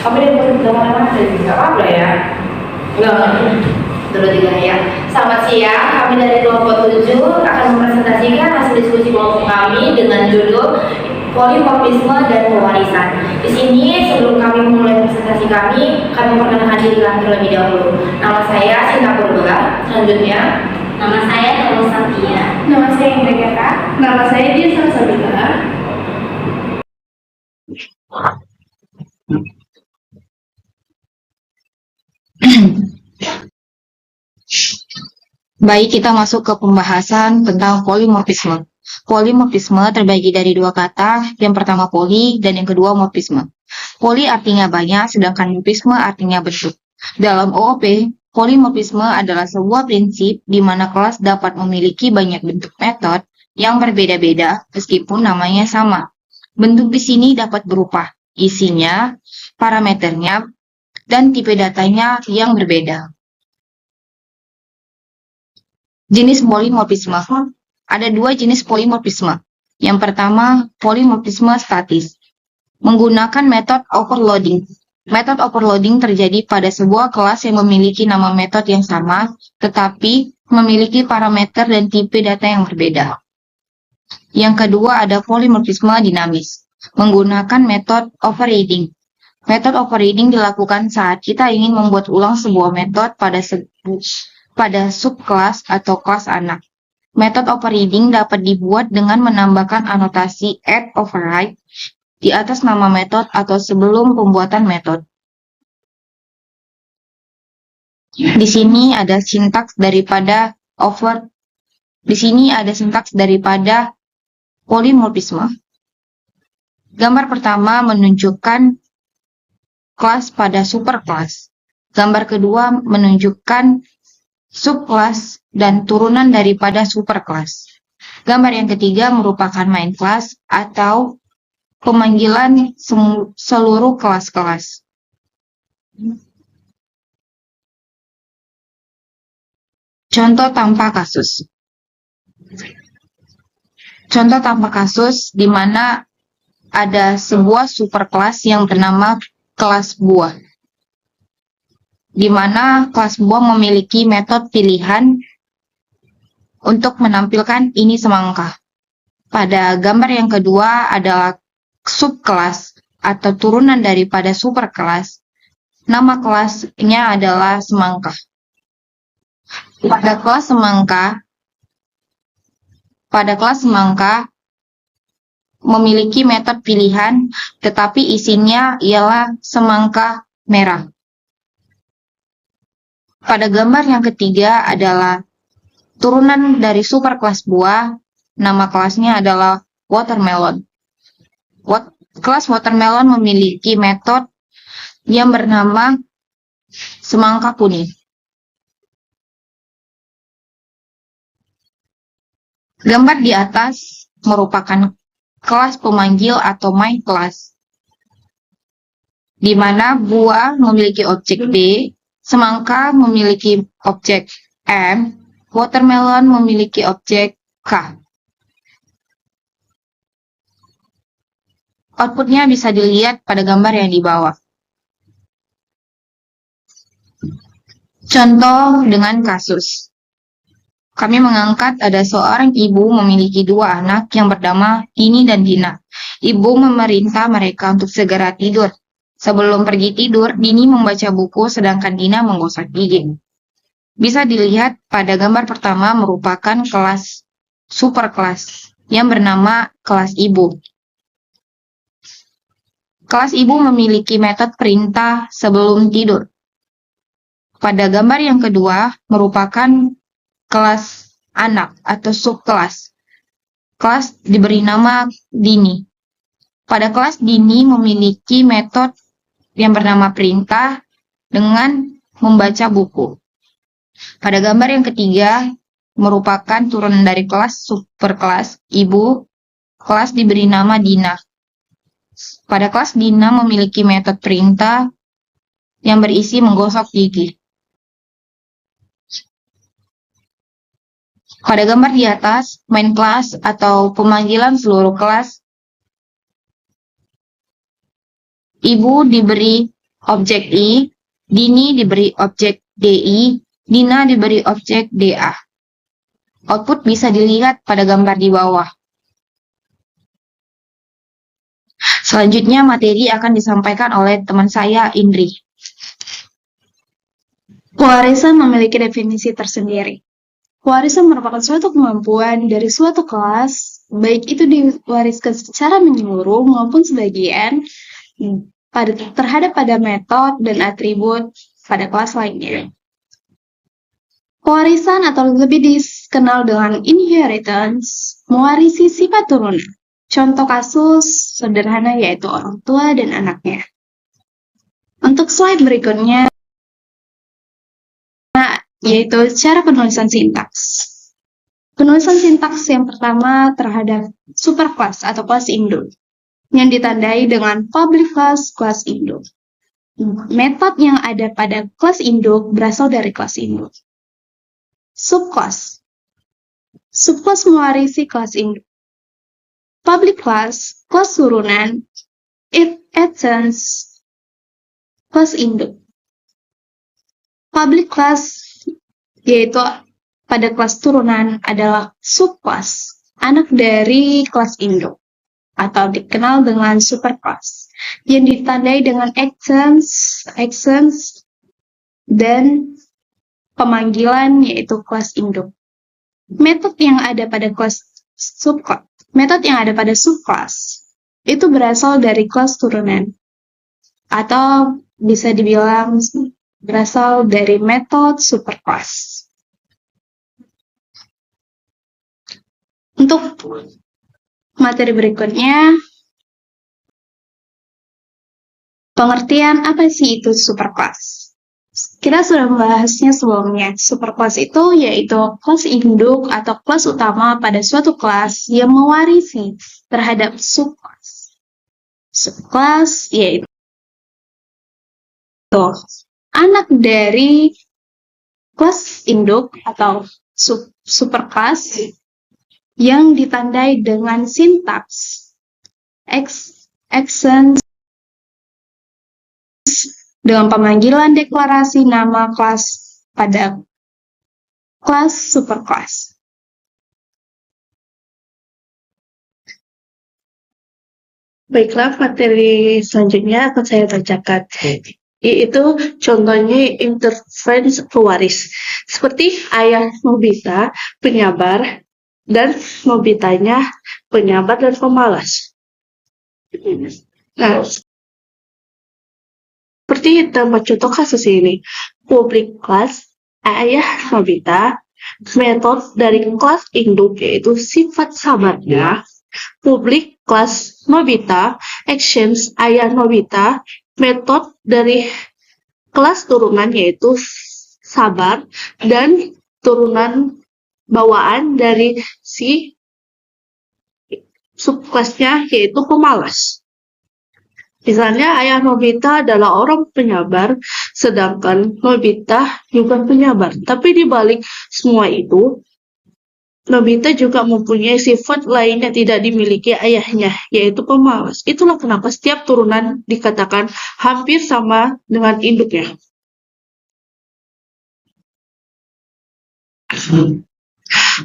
Apa dia bukan mana sih? Gak apa-apa ya. Enggak. Dulu juga ya. Selamat siang, kami dari kelompok 7 akan mempresentasikan hasil diskusi kelompok kami dengan judul polimorfisme dan pewarisan. Di sini sebelum kami memulai presentasi kami perkenalkan diri kami terlebih dahulu. Nama saya Sinta Purba. Selanjutnya, Nama saya Nurul Satya. Nama saya Indra Gata. Nama saya Dia Sabila. Baik, kita masuk ke pembahasan tentang polimorfisme. Polimorfisme terbagi dari dua kata, yang pertama poli dan yang kedua morfisme. Poli artinya banyak, sedangkan morfisme artinya bentuk. Dalam OOP, polimorfisme adalah sebuah prinsip di mana kelas dapat memiliki banyak bentuk metode yang berbeda-beda meskipun namanya sama. Bentuk di sini dapat berupa isinya, parameternya, dan tipe datanya yang berbeda. Jenis polimorfisme. Ada dua jenis polimorfisme. Yang pertama, polimorfisme statis. Menggunakan metode overloading. Metode overloading terjadi pada sebuah kelas yang memiliki nama metode yang sama, tetapi memiliki parameter dan tipe data yang berbeda. Yang kedua ada polimorfisme dinamis. Menggunakan metode overriding. Metode overriding dilakukan saat kita ingin membuat ulang sebuah metode pada subkelas atau kelas anak. Metode overriding dapat dibuat dengan menambahkan anotasi add override di atas nama metode atau sebelum pembuatan metode. Di sini ada sintaks daripada polimorfisme. Gambar pertama menunjukkan kelas pada superkelas. Gambar kedua menunjukkan subkelas dan turunan daripada superkelas. Gambar yang ketiga merupakan main kelas atau pemanggilan seluruh kelas-kelas. Contoh tanpa kasus. Contoh tanpa kasus di mana ada sebuah superkelas yang bernama kelas buah, di mana kelas buah memiliki metode pilihan untuk menampilkan ini semangka. Pada gambar yang kedua adalah subkelas atau turunan daripada superkelas. Nama kelasnya adalah semangka. Pada kelas semangka memiliki metode pilihan, tetapi isinya ialah semangka merah. Pada gambar yang ketiga adalah turunan dari superkelas buah, nama kelasnya adalah watermelon. Kelas watermelon memiliki metode yang bernama semangka kuning. Gambar di atas merupakan kelas pemanggil atau main kelas, di mana buah memiliki objek B, semangka memiliki objek M, watermelon memiliki objek K. Outputnya bisa dilihat pada gambar yang di bawah. Contoh dengan kasus. Kami mengangkat ada seorang ibu memiliki dua anak yang bernama Dini dan Dina. Ibu memerintah mereka untuk segera tidur. Sebelum pergi tidur, Dini membaca buku sedangkan Dina menggosok gigi. Bisa dilihat pada gambar pertama merupakan kelas superkelas yang bernama kelas ibu. Kelas ibu memiliki metode perintah sebelum tidur. Pada gambar yang kedua merupakan kelas anak atau subkelas. Kelas diberi nama Dini. Pada kelas Dini memiliki metode yang bernama perintah dengan membaca buku. Pada gambar yang ketiga merupakan turunan dari kelas superkelas ibu. Kelas diberi nama Dina. Pada kelas Dina memiliki metode perintah yang berisi menggosok gigi. Pada gambar di atas, main kelas atau pemanggilan seluruh kelas, ibu diberi objek I, Dini diberi objek DI, Dina diberi objek DA. Output bisa dilihat pada gambar di bawah. Selanjutnya materi akan disampaikan oleh teman saya, Indri. Pewarisan memiliki definisi tersendiri. Pewarisan merupakan suatu kemampuan dari suatu kelas, baik itu diwariskan secara menyeluruh maupun sebagian, terhadap pada metode dan atribut pada kelas lainnya. Pewarisan atau lebih dikenal dengan inheritance, mewarisi sifat turunan. Contoh kasus sederhana yaitu orang tua dan anaknya. Untuk slide berikutnya, yaitu cara penulisan sintaks. Penulisan sintaks yang pertama terhadap superclass atau kelas induk, yang ditandai dengan public class, kelas induk. Metode yang ada pada kelas induk berasal dari kelas induk. Subclass. Subclass mewarisi kelas induk. Public class, kelas turunan. Essence, kelas induk. Public class yaitu pada kelas turunan adalah subclass, anak dari kelas induk, atau dikenal dengan superclass, yang ditandai dengan accents, dan pemanggilan yaitu kelas induk. Metode yang ada pada subclass itu berasal dari kelas turunan, atau bisa dibilang berasal dari metode superclass. Untuk materi berikutnya, pengertian apa sih itu superclass? Kita sudah membahasnya sebelumnya. Superclass itu yaitu kelas induk atau kelas utama pada suatu kelas yang mewarisi terhadap subclass. Subclass yaitu anak dari kelas induk atau superclass yang ditandai dengan sintaks accents dengan pemanggilan deklarasi nama kelas pada kelas superclass. Baiklah, materi selanjutnya akan saya bacakan. Yaitu contohnya interference pewaris. Seperti ayah Nobita, penyabar, dan Nobitanya penyabar dan pemalas. Nah, seperti tema contoh kasus ini, public class, ayah Nobita, metode dari kelas induk yaitu sifat sabarnya, public class Nobita, actions ayah Nobita, metode dari kelas turunan yaitu sabar, dan turunan bawaan dari si subkelasnya yaitu pemalas. Misalnya ayah Nobita adalah orang penyabar, sedangkan Nobita juga penyabar. Tapi di balik semua itu, Nobita juga mempunyai sifat lain yang tidak dimiliki ayahnya, yaitu pemalas. Itulah kenapa setiap turunan dikatakan hampir sama dengan induknya.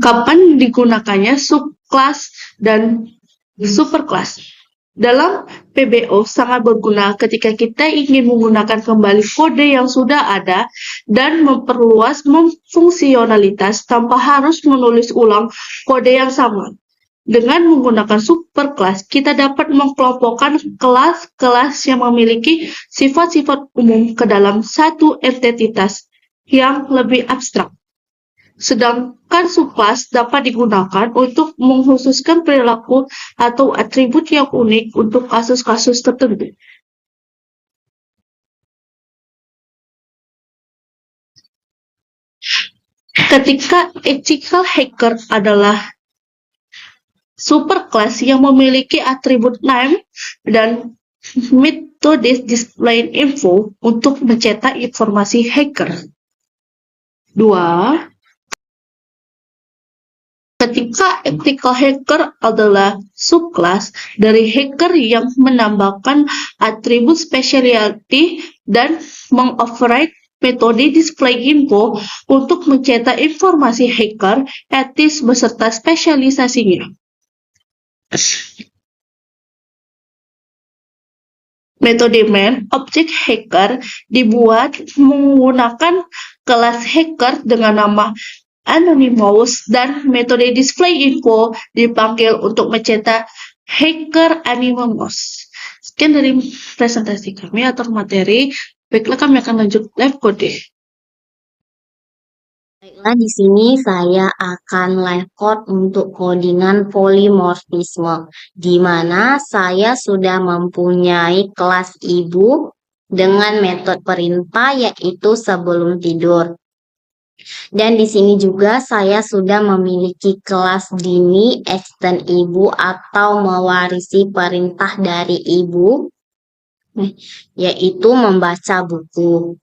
Kapan digunakannya subclass dan superclass? Dalam PBO sangat berguna ketika kita ingin menggunakan kembali kode yang sudah ada dan memperluas fungsionalitas tanpa harus menulis ulang kode yang sama. Dengan menggunakan superclass, kita dapat mengkelompokkan kelas-kelas yang memiliki sifat-sifat umum ke dalam satu entitas yang lebih abstrak. Sedangkan subclass dapat digunakan untuk mengkhususkan perilaku atau atribut yang unik untuk kasus-kasus tertentu. Ketika ethical hacker adalah superclass yang memiliki atribut name dan metode display info untuk mencetak informasi hacker. 2. Ketika ethical hacker adalah subclass dari hacker yang menambahkan atribut specialty dan mengoverride metode display info untuk mencetak informasi hacker etis beserta spesialisasinya. Metode main object hacker dibuat menggunakan kelas hacker dengan nama Anonymous dan metode display info dipanggil untuk mencetak hacker Anonymous. Sekian dari presentasi kami atau materi. Baiklah, kami akan lanjut live code. Baiklah, di sini saya akan live code untuk codingan polimorfisme, di mana saya sudah mempunyai kelas ibu dengan metode perintah yaitu sebelum tidur. Dan di sini juga saya sudah memiliki kelas dini extend ibu atau mewarisi perintah dari ibu, yaitu membaca buku.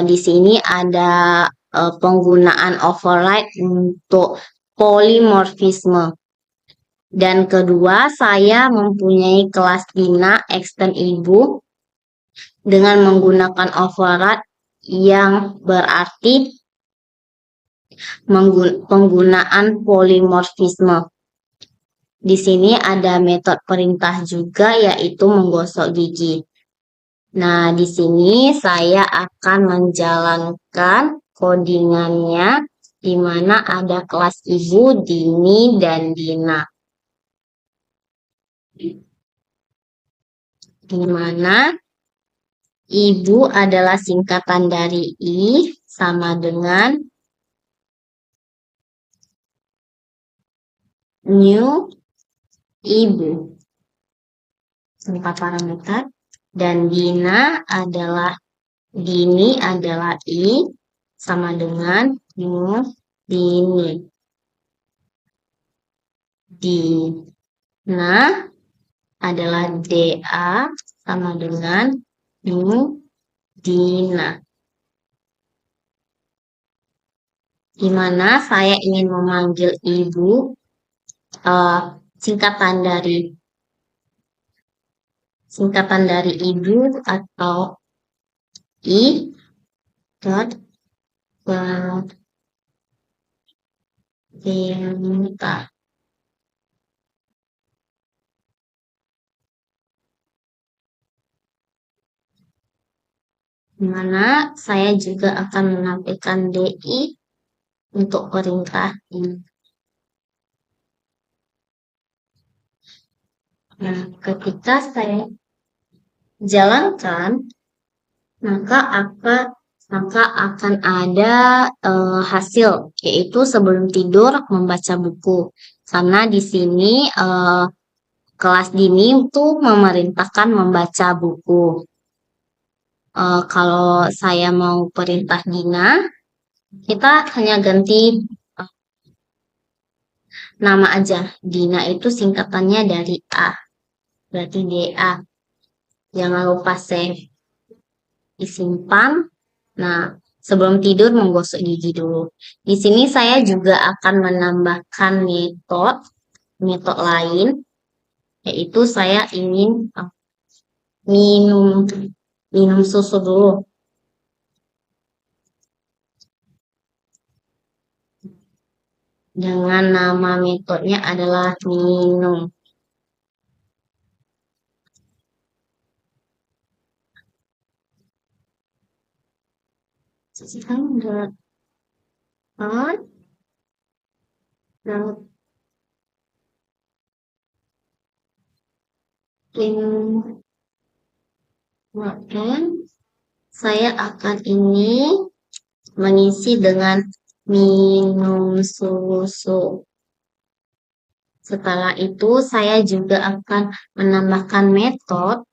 Di sini ada penggunaan override untuk polimorfisme. Dan kedua, saya mempunyai kelas dina extend ibu dengan menggunakan override yang berarti penggunaan polimorfisme. Di sini ada metode perintah juga yaitu menggosok gigi. Nah, di sini saya akan menjalankan codingannya di mana ada kelas ibu, dini, dan dina. Di mana ibu adalah singkatan dari I sama dengan new ibu. 4 parameter. Dan dina adalah dini adalah I sama dengan new dini. Dina adalah DA sama dengan new dina. Di mana saya ingin memanggil ibu, singkatan dari ibu atau I dot perintah. Di mana saya juga akan menampilkan DI untuk perintah ini. Nah, ketika saya jalankan, maka akan ada hasil, yaitu sebelum tidur membaca buku. Karena di sini kelas dini itu memerintahkan membaca buku. Kalau saya mau perintah dina, kita hanya ganti nama aja. Dina itu singkatannya dari A, berarti DA. Jangan lupa save, disimpan. Nah, sebelum tidur menggosok gigi dulu. Di sini saya juga akan menambahkan metode lain, yaitu saya ingin minum susu dulu. Dengan nama metodenya adalah minum. Standard saya akan ini mengisi dengan minum susu. Setelah itu saya juga akan menambahkan metode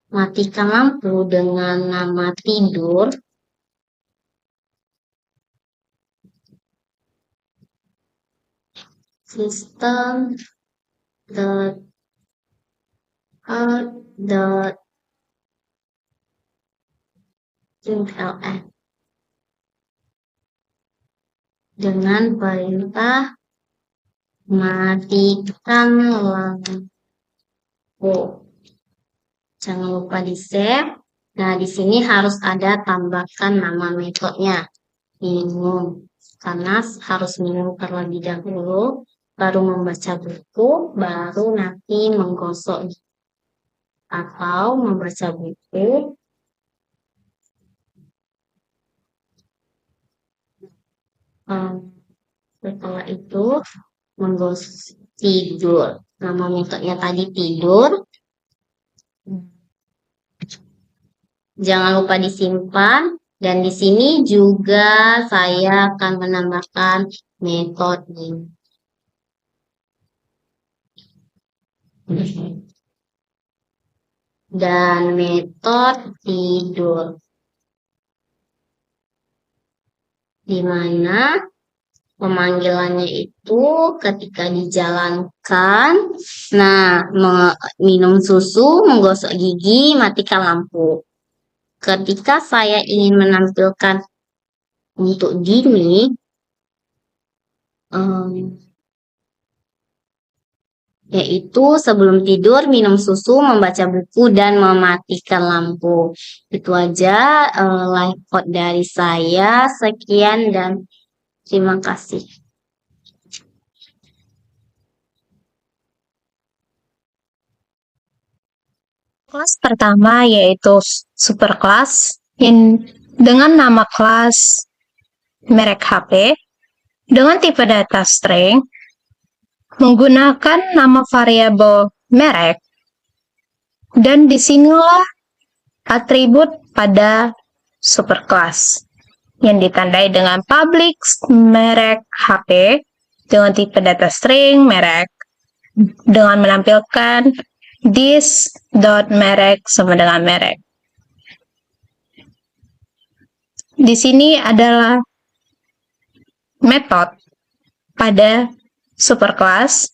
matikan lampu dengan nama tidur. System dengan perintah Matikan lampu. Jangan lupa di-save. Nah, di sini harus ada tambahkan nama metodenya. Minum. Karena harus minum terlebih dahulu, baru membaca buku, baru nanti menggosok atau membaca buku. Setelah itu menggosok tidur. Nama metodenya tadi tidur. Jangan lupa disimpan. Dan di sini juga saya akan menambahkan metode. Dan metode tidur. Di mana pemanggilannya itu ketika dijalankan, nah, minum susu, menggosok gigi, matikan lampu. Ketika saya ingin menampilkan untuk gini, yaitu sebelum tidur, minum susu, membaca buku, dan mematikan lampu. Itu aja live code dari saya. Sekian dan terima kasih. Kelas pertama yaitu superclass dengan nama kelas merek HP dengan tipe data string menggunakan nama variabel merek, dan disinilah atribut pada superclass yang ditandai dengan public merek HP dengan tipe data string merek dengan menampilkan this.merek sama dengan merek. Di sini adalah metode pada superclass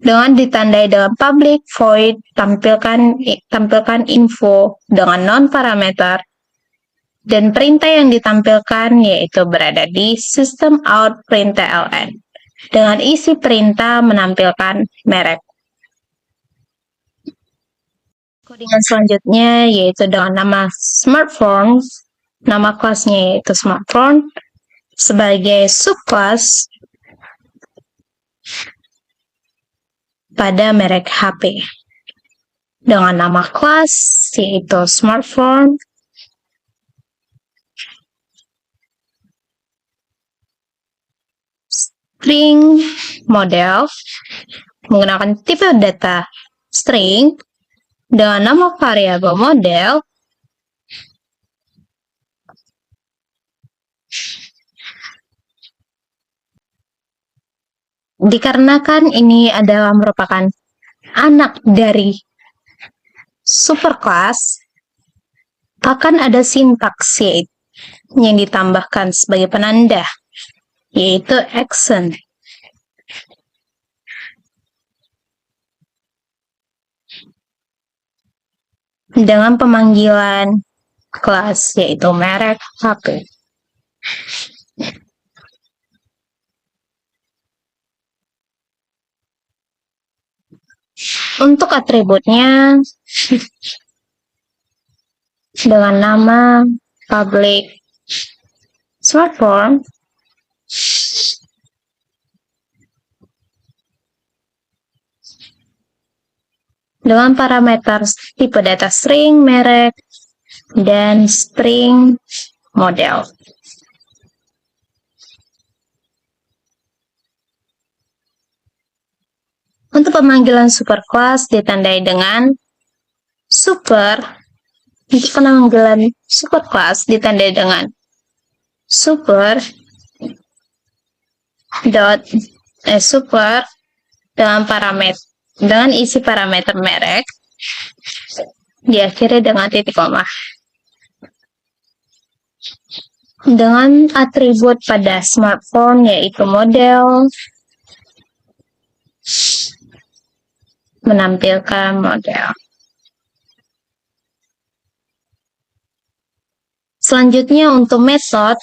dengan ditandai dengan public void tampilkan info dengan non parameter, dan perintah yang ditampilkan yaitu berada di system out println dengan isi perintah menampilkan merek. Codingan selanjutnya yaitu dengan nama smartphone, nama kelasnya yaitu smartphone sebagai subclass pada merek HP dengan nama kelas yaitu smartphone string model menggunakan tipe data string dengan nama variabel model dikarenakan ini adalah merupakan anak dari superclass, akan ada sintaks yang ditambahkan sebagai penanda yaitu accent. Dengan pemanggilan kelas yaitu merek HP. Untuk atributnya dengan nama public smartphone dengan parameter tipe data string merek dan string model. Untuk pemanggilan superclass ditandai dengan super. Untuk pemanggilan superclass ditandai dengan super dengan isi parameter merek diakhiri dengan titik koma. Dengan atribut pada smartphone yaitu model menampilkan model. Selanjutnya untuk metode.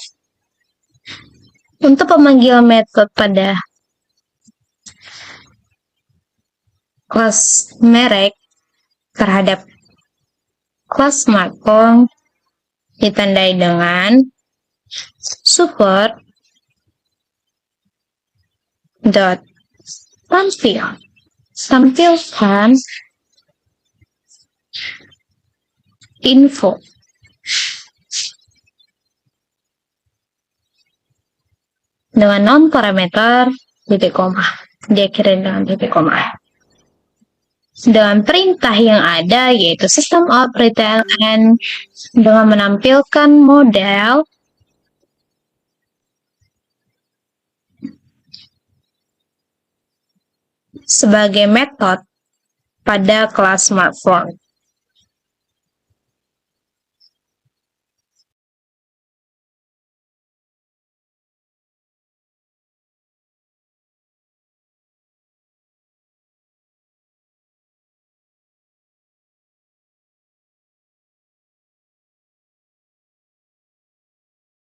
Untuk pemanggilan metode pada kelas merek terhadap kelas smartphone ditandai dengan support dot tampilkan info dengan non parameter titik koma, diakhiri dengan titik koma. Dengan perintah yang ada yaitu system out println dengan menampilkan model sebagai metode pada kelas smartphone.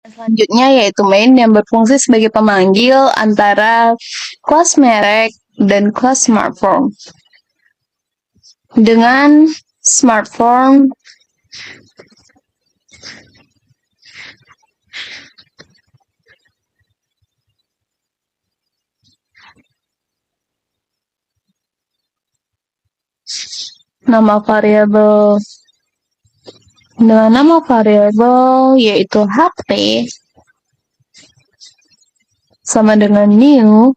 Selanjutnya yaitu main yang berfungsi sebagai pemanggil antara kelas merek dan kelas smartphone. Dengan smartphone, nama variabel dengan nama variabel yaitu HP sama dengan new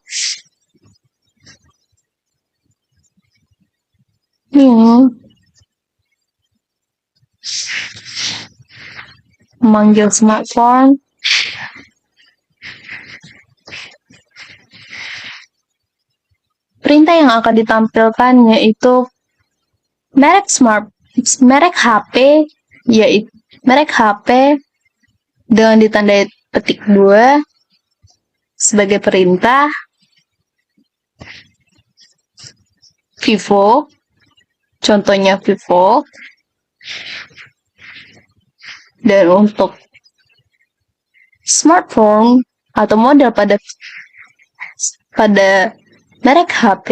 memanggil smartphone perintah yang akan ditampilkan yaitu merek HP yaitu merek HP dengan ditandai petik 2 sebagai perintah Vivo, contohnya Vivo. Dan untuk smartphone atau model pada merek HP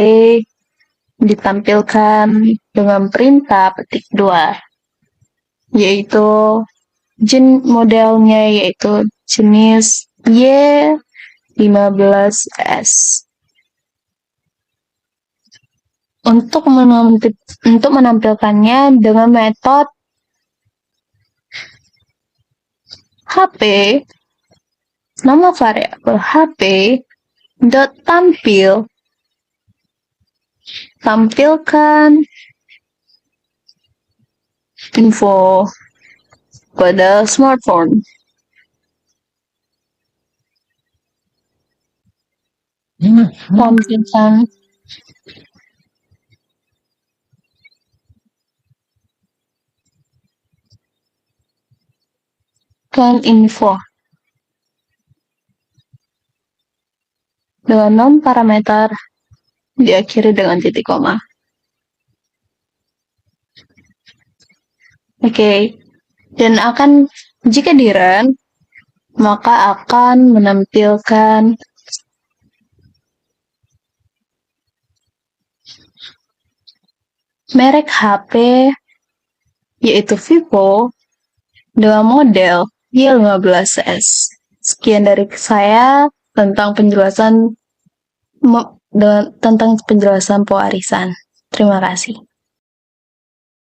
ditampilkan dengan perintah petik 2 yaitu modelnya yaitu jenis Y15S. Untuk menampilkannya dengan metode HP, nama variabel HP dot tampilkan info pada smartphone. Tampilkan info dengan non parameter diakhiri dengan titik koma. Oke. Dan jika di run maka akan menampilkan merek HP yaitu Vivo dengan model Y15S. Sekian dari saya tentang penjelasan pewarisan. Terima kasih.